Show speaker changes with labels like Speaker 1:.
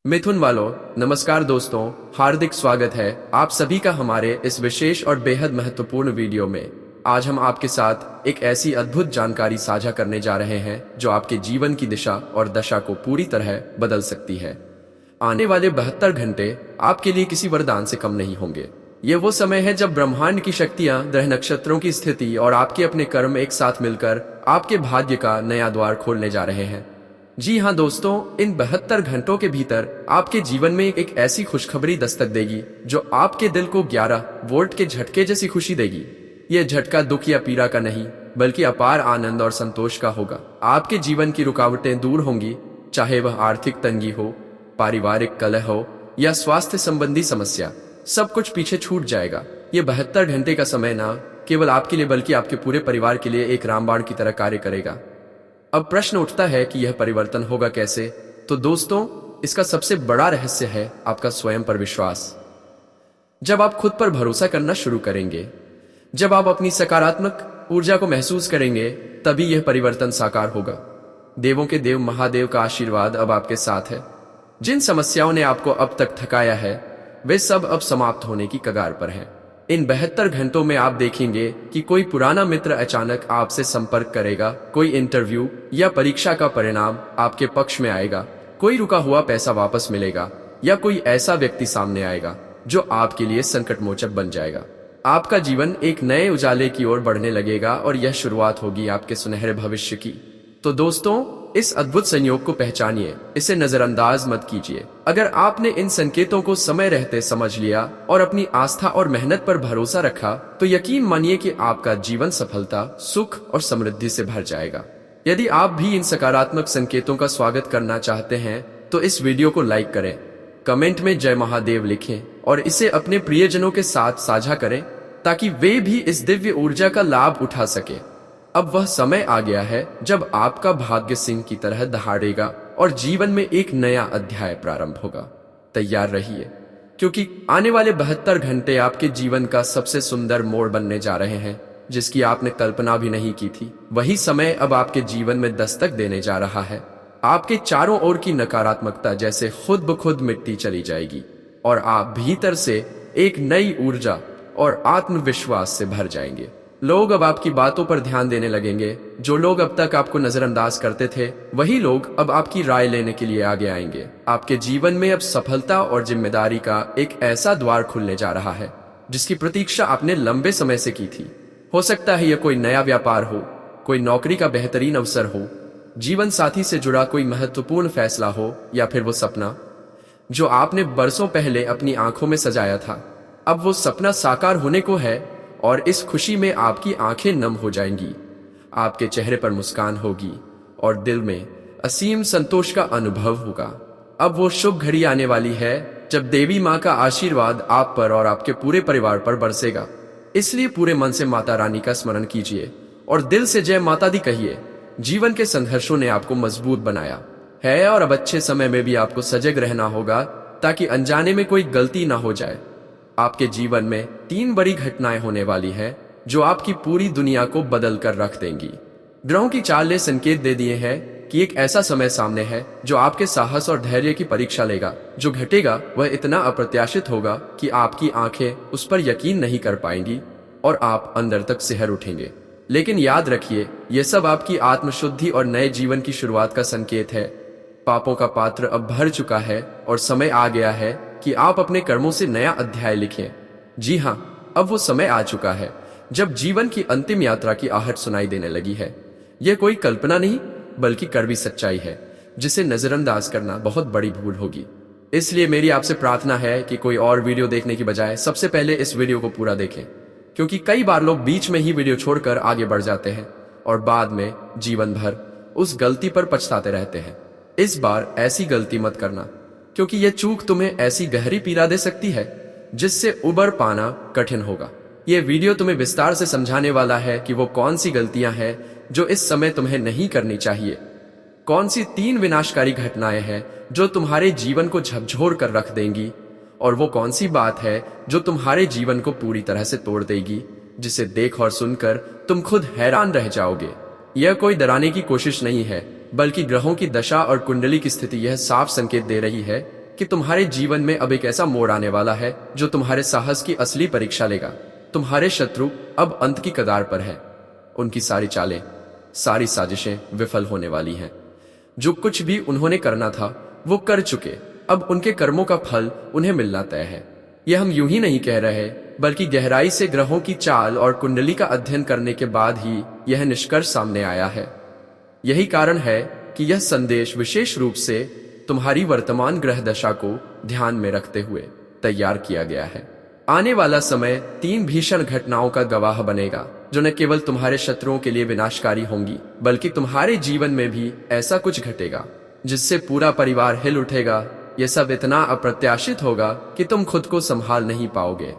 Speaker 1: मिथुन वालों, नमस्कार दोस्तों। हार्दिक स्वागत है आप सभी का हमारे इस विशेष और बेहद महत्वपूर्ण वीडियो में। आज हम आपके साथ एक ऐसी अद्भुत जानकारी साझा करने जा रहे हैं जो आपके जीवन की दिशा और दशा को पूरी तरह बदल सकती है। आने वाले 72 घंटे आपके लिए किसी वरदान से कम नहीं होंगे। ये वो समय है जब ब्रह्मांड की शक्तियां, ग्रह नक्षत्रों की स्थिति और आपके अपने कर्म एक साथ मिलकर आपके भाग्य का नया द्वार खोलने जा रहे हैं। जी हाँ दोस्तों, इन 72 घंटों के भीतर आपके जीवन में एक ऐसी खुशखबरी दस्तक देगी जो आपके दिल को 11 वोल्ट के झटके जैसी खुशी देगी। यह झटका दुख या पीड़ा का नहीं, बल्कि अपार आनंद और संतोष का होगा। आपके जीवन की रुकावटें दूर होंगी, चाहे वह आर्थिक तंगी हो, पारिवारिक कलह हो या स्वास्थ्य संबंधी समस्या। सब कुछ पीछे छूट जाएगा। ये 72 घंटे का समय ना केवल आपके लिए बल्कि आपके पूरे परिवार के लिए एक रामबाण की तरह कार्य करेगा। अब प्रश्न उठता है कि यह परिवर्तन होगा कैसे? तो दोस्तों, इसका सबसे बड़ा रहस्य है आपका स्वयं पर विश्वास। जब आप खुद पर भरोसा करना शुरू करेंगे, जब आप अपनी सकारात्मक ऊर्जा को महसूस करेंगे, तभी यह परिवर्तन साकार होगा। देवों के देव महादेव का आशीर्वाद अब आपके साथ है। जिन समस्याओं ने आपको अब तक थकाया है, वे सब अब समाप्त होने की कगार पर हैं। इन 72 घंटों में आप देखेंगे कि कोई पुराना मित्र अचानक आपसे संपर्क करेगा, कोई इंटरव्यू या परीक्षा का परिणाम आपके पक्ष में आएगा, कोई रुका हुआ पैसा वापस मिलेगा या कोई ऐसा व्यक्ति सामने आएगा जो आपके लिए संकट मोचक बन जाएगा। आपका जीवन एक नए उजाले की ओर बढ़ने लगेगा और यह शुरुआत होगी आपके सुनहरे भविष्य की। तो दोस्तों, इस अद्भुत संयोग को पहचानिए, इसे नजरअंदाज मत कीजिए। अगर आपने इन संकेतों को समय रहते समझ लिया और अपनी आस्था और मेहनत पर भरोसा रखा, तो यकीन मानिए कि आपका जीवन सफलता, सुख और समृद्धि से भर जाएगा। यदि आप भी इन सकारात्मक संकेतों का स्वागत करना चाहते हैं, तो इस वीडियो को लाइक करें, कमेंट में जय महादेव लिखें और इसे अपने प्रियजनों के साथ साझा करें ताकि वे भी इस दिव्य ऊर्जा का लाभ उठा सके। अब वह समय आ गया है जब आपका भाग्य सिंह की तरह दहाड़ेगा और जीवन में एक नया अध्याय प्रारंभ होगा। तैयार रहिए, क्योंकि आने वाले 72 घंटे आपके जीवन का सबसे सुंदर मोड़ बनने जा रहे हैं, जिसकी आपने कल्पना भी नहीं की थी। वही समय अब आपके जीवन में दस्तक देने जा रहा है। आपके चारों ओर की नकारात्मकता जैसे खुद ब खुद मिटती चली जाएगी और आप भीतर से एक नई ऊर्जा और आत्मविश्वास से भर जाएंगे। लोग अब आपकी बातों पर ध्यान देने लगेंगे। जो लोग अब तक आपको नजरअंदाज करते थे, वही लोग अब आपकी राय लेने के लिए आगे आएंगे। आपके जीवन में अब सफलता और जिम्मेदारी का एक ऐसा द्वार खुलने जा रहा है जिसकी प्रतीक्षा आपने लंबे समय से की थी। हो सकता है यह कोई नया व्यापार हो, कोई नौकरी का बेहतरीन अवसर हो, जीवन साथी से जुड़ा कोई महत्वपूर्ण फैसला हो, या फिर वो सपना जो आपने बरसों पहले अपनी आंखों में सजाया था, अब वो सपना साकार होने को है और इस खुशी में आपकी आंखें नम हो जाएंगी। आपके चेहरे पर मुस्कान होगी और दिल में असीम संतोष का अनुभव होगा। अब वो शुभ घड़ी आने वाली है जब देवी माँ का आशीर्वाद आप पर और आपके पूरे परिवार पर बरसेगा। इसलिए पूरे मन से माता रानी का स्मरण कीजिए और दिल से जय माता दी कहिए। जीवन के संघर्षों ने आपको मजबूत बनाया है और अब अच्छे समय में भी आपको सजग रहना होगा ताकि अनजाने में कोई गलती ना हो जाए। आपके जीवन में 3 बड़ी घटनाएं होने वाली हैं जो आपकी पूरी दुनिया को बदल कर रख देंगी। ग्रहों की चाल ने संकेत दे दिए हैं कि एक ऐसा समय सामने है जो आपके साहस और धैर्य की परीक्षा लेगा। जो घटेगा वह इतना अप्रत्याशित होगा कि आपकी आंखें उस पर यकीन नहीं कर पाएंगी और आप अंदर तक सिहर उठेंगे। लेकिन याद रखिए, यह सब आपकी आत्मशुद्धि और नए जीवन की शुरुआत का संकेत है। पापों का पात्र अब भर चुका है और समय आ गया है कि आप अपने कर्मों से नया अध्याय लिखें। जी हाँ, अब वो समय आ चुका है जब जीवन की अंतिम यात्रा की आहट सुनाई देने लगी है। यह कोई कल्पना नहीं बल्कि कड़वी सच्चाई है जिसे नजरअंदाज करना बहुत बड़ी भूल होगी। इसलिए मेरी आपसे प्रार्थना है कि कोई और वीडियो देखने की बजाय सबसे पहले इस वीडियो को पूरा देखें, क्योंकि कई बार लोग बीच में ही वीडियो छोड़कर आगे बढ़ जाते हैं और बाद में जीवन भर उस गलती पर पछताते रहते हैं। इस बार ऐसी गलती मत करना, क्योंकि यह चूक तुम्हें ऐसी गहरी पीड़ा दे सकती है जिससे उबर पाना कठिन होगा। यह वीडियो तुम्हें विस्तार से समझाने वाला है कि वो कौन सी गलतियां हैं जो इस समय तुम्हें नहीं करनी चाहिए, कौन सी 3 विनाशकारी घटनाएं हैं जो तुम्हारे जीवन को झकझोर कर रख देंगी, और वो कौन सी बात है जो तुम्हारे जीवन को पूरी तरह से तोड़ देगी, जिसे देख और सुनकर तुम खुद हैरान रह जाओगे। यह कोई डराने की कोशिश नहीं है, बल्कि ग्रहों की दशा और कुंडली की स्थिति यह साफ संकेत दे रही है कि तुम्हारे जीवन में अब एक ऐसा मोड़ आने वाला है जो तुम्हारे साहस की असली परीक्षा लेगा। तुम्हारे शत्रु अब अंत की कगार पर है। उनकी सारी चालें, सारी साजिशें विफल होने वाली हैं। जो कुछ भी उन्होंने करना था वो कर चुके। अब उनके कर्मों का फल उन्हें मिलना तय है। यह हम यूं ही नहीं कह रहे, बल्कि गहराई से ग्रहों की चाल और कुंडली का अध्ययन करने के बाद ही यह निष्कर्ष सामने आया है। यही कारण है कि यह संदेश विशेष रूप से तुम्हारी वर्तमान ग्रह दशा को ध्यान में रखते हुए तैयार किया गया है। आने वाला समय 3 भीषण घटनाओं का गवाह बनेगा, जो न केवल तुम्हारे शत्रुओं के लिए विनाशकारी होंगी, बल्कि तुम्हारे जीवन में भी ऐसा कुछ घटेगा जिससे पूरा परिवार हिल उठेगा। यह सब इतना अप्रत्याशित होगा कि तुम खुद को संभाल नहीं पाओगे।